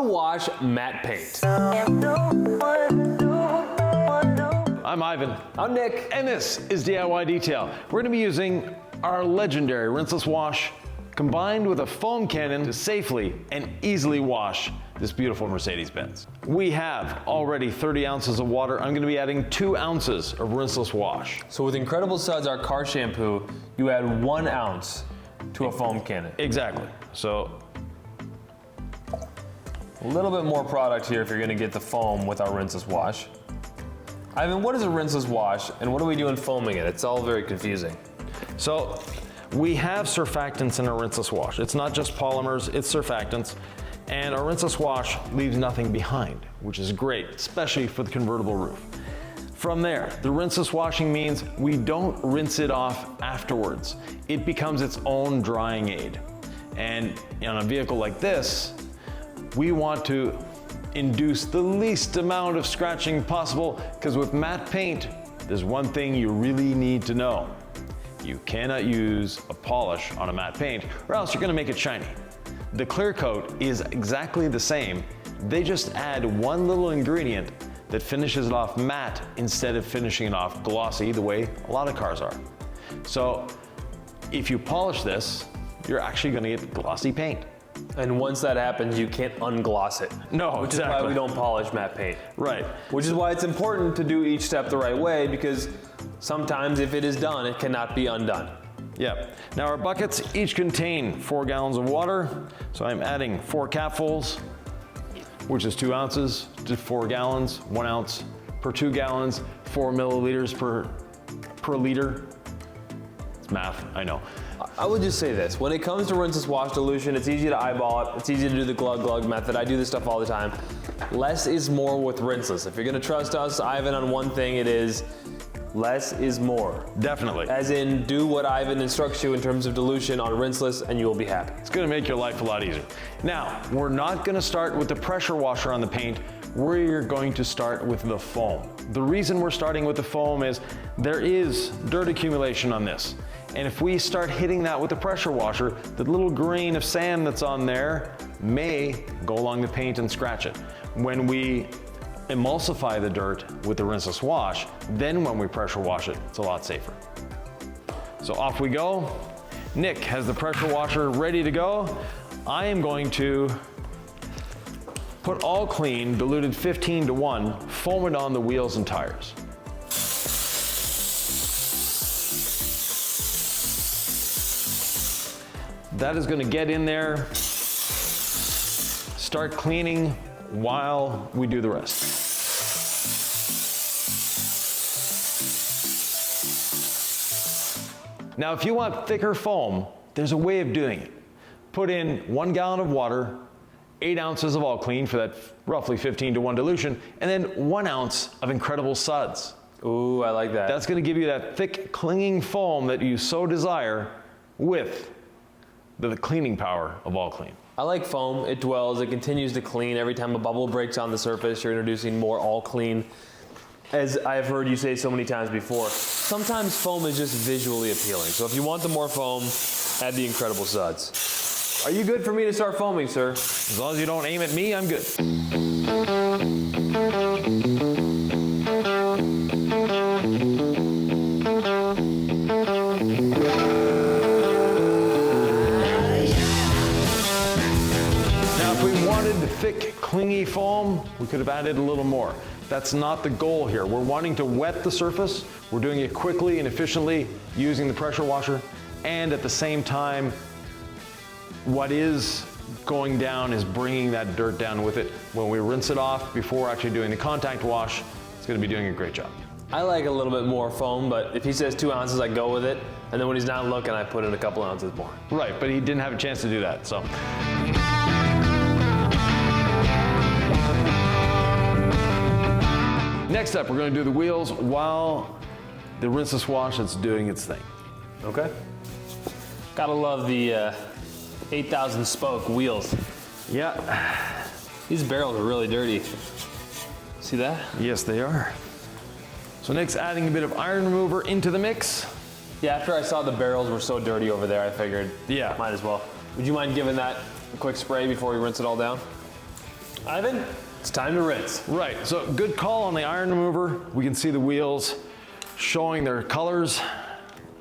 to wash matte paint. I'm Ivan. I'm Nick. And this is DIY Detail. We're gonna be using our legendary rinseless wash combined with a foam cannon to safely and easily wash this beautiful Mercedes-Benz. We have already 30 ounces of water. I'm gonna be adding 2 ounces of rinseless wash. So with Incredible Suds, our car shampoo, you add 1 ounce to a foam cannon. Exactly. So a little bit more product here if you're gonna get the foam with our rinseless wash. Ivan, what is a rinseless wash and what do we do in foaming it? It's all very confusing. So we have surfactants in our rinseless wash. It's not just polymers, it's surfactants. And our rinseless wash leaves nothing behind, which is great, especially for the convertible roof. From there, the rinseless washing means we don't rinse it off afterwards. It becomes its own drying aid. And on a vehicle like this, we want to induce the least amount of scratching possible, because with matte paint, there's one thing you really need to know. You cannot use a polish on a matte paint or else you're gonna make it shiny. The clear coat is exactly the same. They just add one little ingredient that finishes it off matte instead of finishing it off glossy the way a lot of cars are. So if you polish this, you're actually gonna get glossy paint. And once that happens, you can't ungloss it. No, which is why we don't polish matte paint. Right. Which is why it's important to do each step the right way, because sometimes if it is done, it cannot be undone. Yep. Now our buckets each contain 4 gallons of water. So I'm adding 4 capfuls, which is 2 ounces to 4 gallons, 1 ounce per 2 gallons, 4 milliliters per liter. It's math, I know. I would just say this, when it comes to rinseless wash dilution, it's easy to eyeball it, it's easy to do the glug method. I do this stuff all the time. Less is more with rinseless. If you're gonna trust us, Ivan, on one thing, it is less is more. Definitely. As in, do what Ivan instructs you in terms of dilution on rinseless and you will be happy. It's gonna make your life a lot easier. Now, we're not gonna start with the pressure washer on the paint. We're going to start with the foam. The reason we're starting with the foam is there is dirt accumulation on this. And if we start hitting that with the pressure washer, the little grain of sand that's on there may go along the paint and scratch it. When we emulsify the dirt with the rinseless wash, then when we pressure wash it, it's a lot safer. So off we go. Nick has the pressure washer ready to go. I am going to put all clean, diluted 15:1, foam it on the wheels and tires. That is gonna get in there, start cleaning while we do the rest. Now, if you want thicker foam, there's a way of doing it. Put in 1 gallon of water, 8 ounces of all clean for that roughly 15:1 dilution, and then 1 ounce of Incredible Suds. Ooh, I like that. That's gonna give you that thick, clinging foam that you so desire with the cleaning power of all clean. I like foam, it dwells, it continues to clean. Every time a bubble breaks on the surface, you're introducing more all clean. As I've heard you say so many times before, sometimes foam is just visually appealing. So if you want the more foam, add the Incredible Suds. Are you good for me to start foaming, sir? As long as you don't aim at me, I'm good. Now, if we wanted thick, clingy foam, we could have added a little more. That's not the goal here. We're wanting to wet the surface. We're doing it quickly and efficiently using the pressure washer, and at the same time, what is going down is bringing that dirt down with it. When we rinse it off before actually doing the contact wash, it's gonna be doing a great job. I like a little bit more foam, but if he says 2 ounces, I go with it. And then when he's not looking, I put in a couple ounces more. Right, but he didn't have a chance to do that, so. Next up, we're gonna do the wheels while the rinseless wash is doing its thing. Okay. Gotta love the 8,000 spoke wheels. Yeah. These barrels are really dirty. See that? Yes, they are. So Nick's adding a bit of iron remover into the mix. Yeah, after I saw the barrels were so dirty over there, I figured, yeah, might as well. Would you mind giving that a quick spray before we rinse it all down? Ivan, it's time to rinse. Right, so good call on the iron remover. We can see the wheels showing their colors.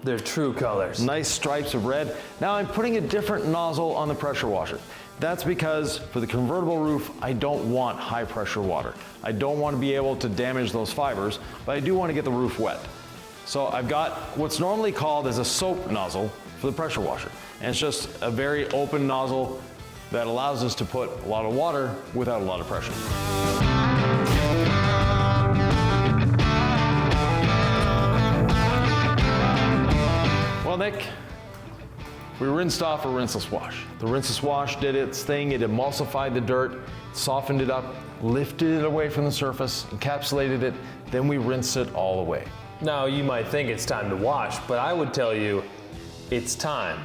Their true colors. Nice stripes of red. Now I'm putting a different nozzle on the pressure washer. That's because for the convertible roof, I don't want high pressure water. I don't want to be able to damage those fibers, but I do want to get the roof wet. So I've got what's normally called as a soap nozzle for the pressure washer. And it's just a very open nozzle that allows us to put a lot of water without a lot of pressure. Well, Nick, we rinsed off a rinseless wash. The rinseless wash did its thing. It emulsified the dirt, softened it up, lifted it away from the surface, encapsulated it, then we rinsed it all away. Now, you might think it's time to wash, but I would tell you it's time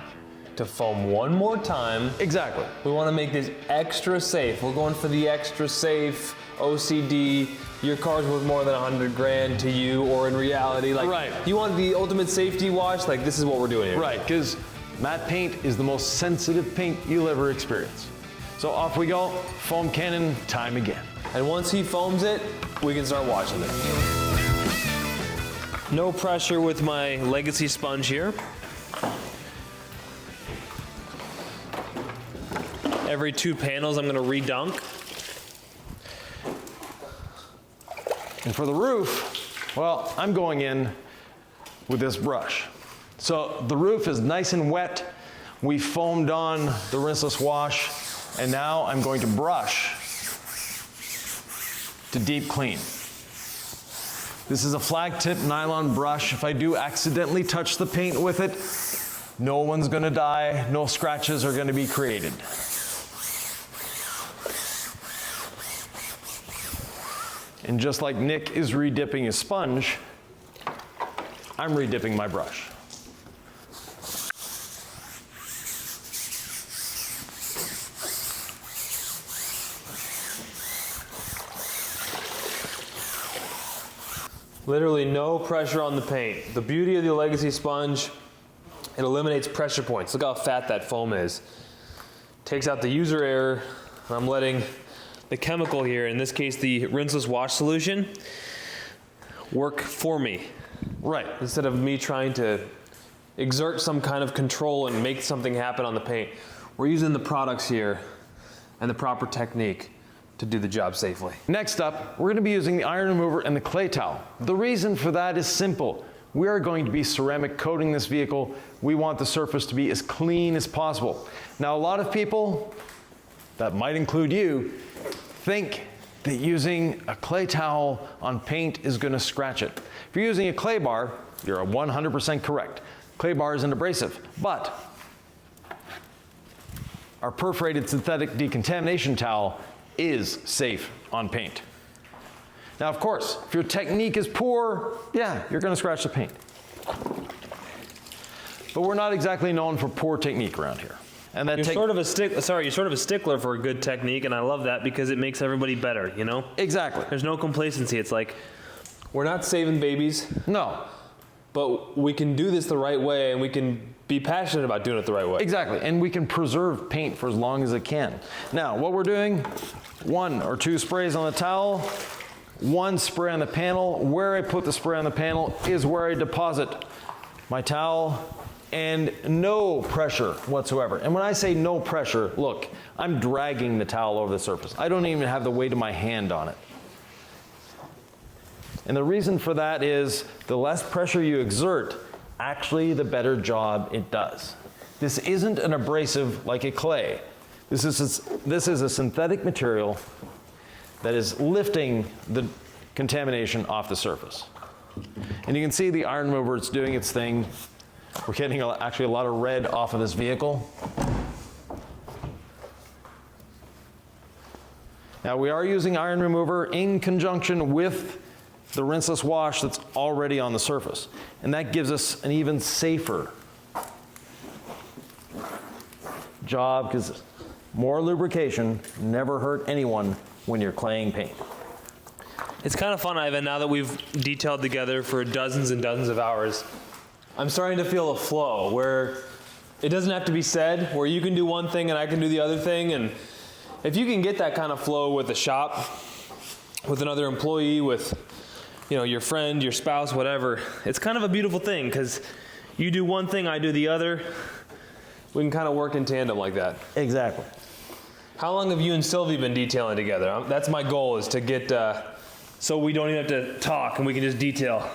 to foam one more time. Exactly. We want to make this extra safe. We're going for the extra safe OCD. Your car's worth more than 100 grand to you, or in reality, like, right. You want the ultimate safety wash? Like, this is what we're doing here. Right, because matte paint is the most sensitive paint you'll ever experience. So off we go, foam cannon time again. And once he foams it, we can start washing it. No pressure with my legacy sponge here. Every 2 panels, I'm gonna redunk. And for the roof, well, I'm going in with this brush. So the roof is nice and wet. We foamed on the rinseless wash, and now I'm going to brush to deep clean. This is a flag tip nylon brush. If I do accidentally touch the paint with it, no one's gonna die, no scratches are gonna be created. And just like Nick is redipping his sponge, I'm redipping my brush. Literally no pressure on the paint. The beauty of the legacy sponge, it eliminates pressure points. Look how fat that foam is. Takes out the user error. I'm letting the chemical here, in this case the rinseless wash solution, work for me. Right. Instead of me trying to exert some kind of control and make something happen on the paint, we're using the products here and the proper technique to do the job safely. Next up, we're going to be using the iron remover and the clay towel. The reason for that is simple. We are going to be ceramic coating this vehicle. We want the surface to be as clean as possible. Now, a lot of people, that might include you, think that using a clay towel on paint is going to scratch it. If you're using a clay bar, you're 100% correct. Clay bar isn't abrasive, but our perforated synthetic decontamination towel is safe on paint. Now, of course, if your technique is poor, yeah, you're going to scratch the paint. But we're not exactly known for poor technique around here. And that you're sort of a stickler for a good technique, and I love that because it makes everybody better, you know? Exactly. There's no complacency. It's like, we're not saving babies. No. But we can do this the right way, and we can be passionate about doing it the right way. Exactly, and we can preserve paint for as long as it can. Now, what we're doing, 1 or 2 sprays on the towel, 1 spray on the panel. Where I put the spray on the panel is where I deposit my towel, and no pressure whatsoever. And when I say no pressure, look, I'm dragging the towel over the surface. I don't even have the weight of my hand on it. And the reason for that is the less pressure you exert, actually the better job it does. This isn't an abrasive like a clay. This is a synthetic material that is lifting the contamination off the surface. And you can see the iron remover, it's doing its thing. We're getting actually a lot of red off of this vehicle. Now we are using iron remover in conjunction with the rinseless wash that's already on the surface. And that gives us an even safer job, because more lubrication never hurt anyone when you're claying paint. It's kind of fun, Ivan, now that we've detailed together for dozens and dozens of hours. I'm starting to feel a flow where it doesn't have to be said, where you can do one thing and I can do the other thing, and if you can get that kind of flow with the shop, with another employee, with your friend, your spouse, whatever, it's kind of a beautiful thing because you do one thing, I do the other. We can kind of work in tandem like that. Exactly. How long have you and Sylvie been detailing together? That's my goal, is to get so we don't even have to talk and we can just detail.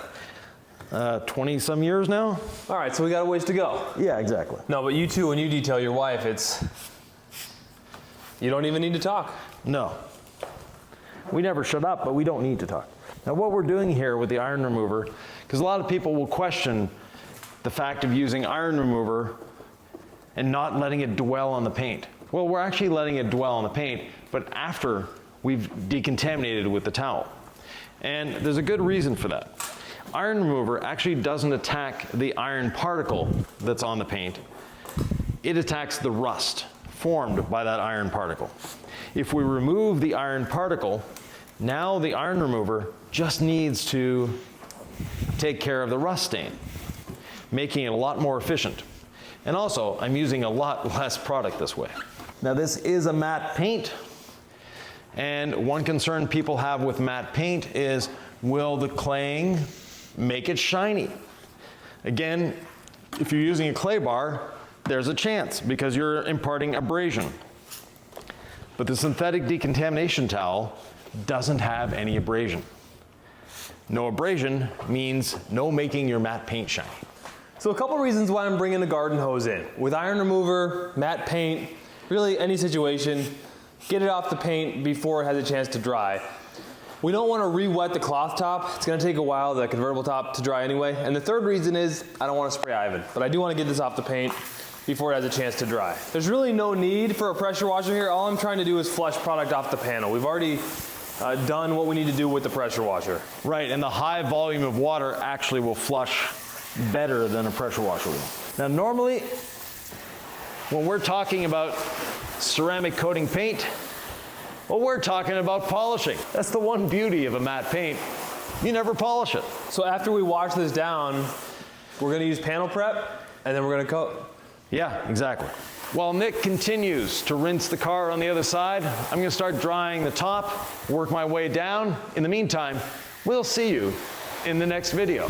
20 some years now. All right, so we got a ways to go. Yeah, exactly. No, but you too, when you detail your wife, you don't even need to talk. No. We never shut up, but we don't need to talk. Now what we're doing here with the iron remover, because a lot of people will question the fact of using iron remover and not letting it dwell on the paint. Well, we're actually letting it dwell on the paint, but after we've decontaminated with the towel. And there's a good reason for that. Iron remover actually doesn't attack the iron particle that's on the paint. It attacks the rust formed by that iron particle. If we remove the iron particle, now the iron remover just needs to take care of the rust stain, making it a lot more efficient. And also, I'm using a lot less product this way. Now this is a matte paint, and one concern people have with matte paint is, will the claying make it shiny? Again, if you're using a clay bar, there's a chance because you're imparting abrasion. But the synthetic decontamination towel doesn't have any abrasion. No abrasion means no making your matte paint shiny. So a couple reasons why I'm bringing the garden hose in. With iron remover, matte paint, really any situation, get it off the paint before it has a chance to dry. We don't want to re-wet the cloth top. It's going to take a while, the convertible top, to dry anyway. And the third reason is I don't want to spray Yvan, but I do want to get this off the paint before it has a chance to dry. There's really no need for a pressure washer here. All I'm trying to do is flush product off the panel. We've already done what we need to do with the pressure washer. Right, and the high volume of water actually will flush better than a pressure washer will. Now normally, when we're talking about ceramic coating paint, well, we're talking about polishing. That's the one beauty of a matte paint. You never polish it. So after we wash this down, we're gonna use panel prep, and then we're gonna coat. Yeah, exactly. While Nick continues to rinse the car on the other side, I'm gonna start drying the top, work my way down. In the meantime, we'll see you in the next video.